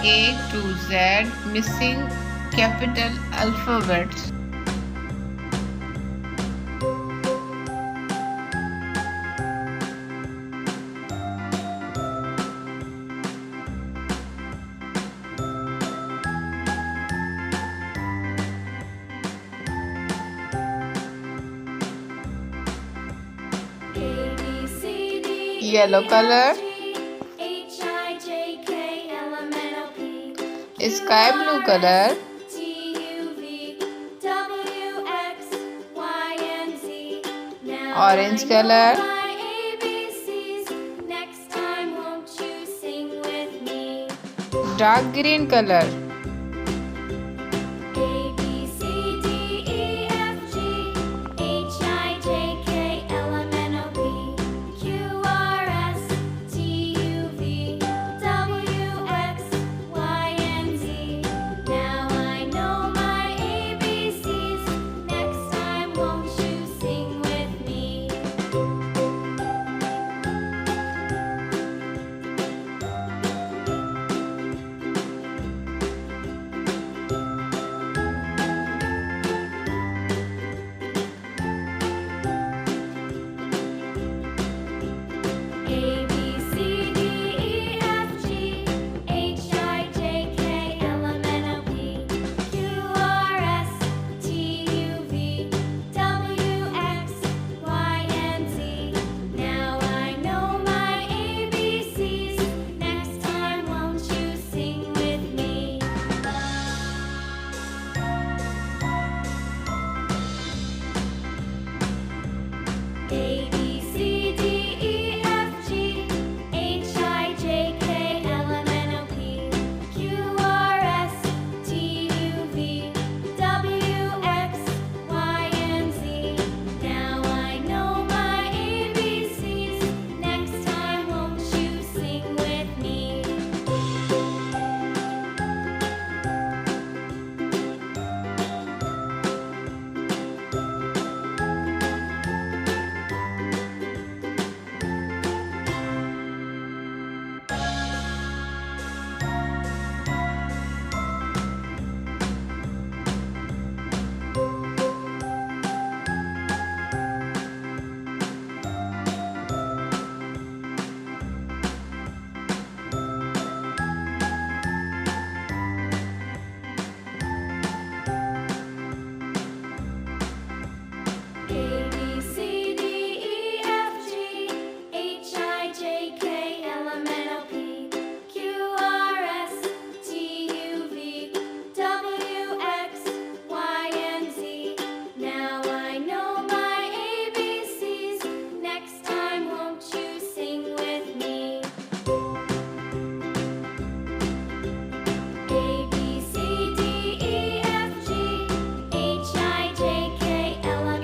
A to Z missing capital alphabets. Yellow color, sky blue color, orange color, dark green color,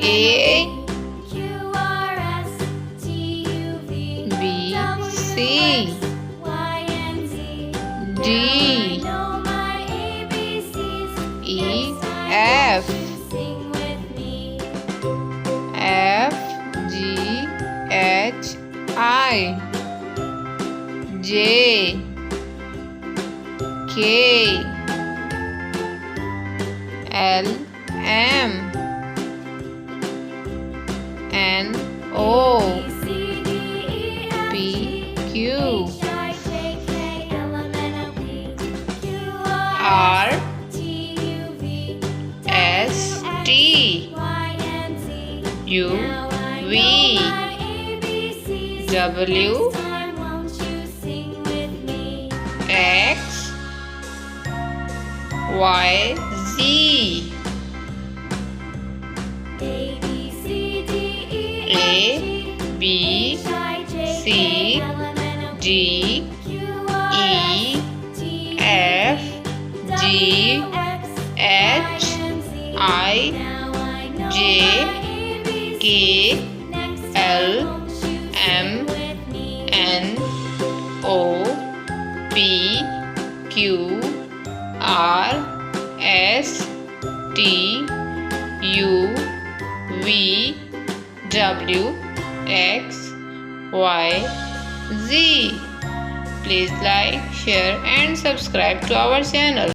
A, B, C, D, E, F, F, G, H, I, J, K, L, M, N, O, P, Q, R, S, T, U, V, W, X, Y, Z, A, B, C, D, E, F, G, H, I, J, K, L, M, N, O, P, Q, R, S, T, U, V, W, X, Y, Z. Please like, share and subscribe to our channel.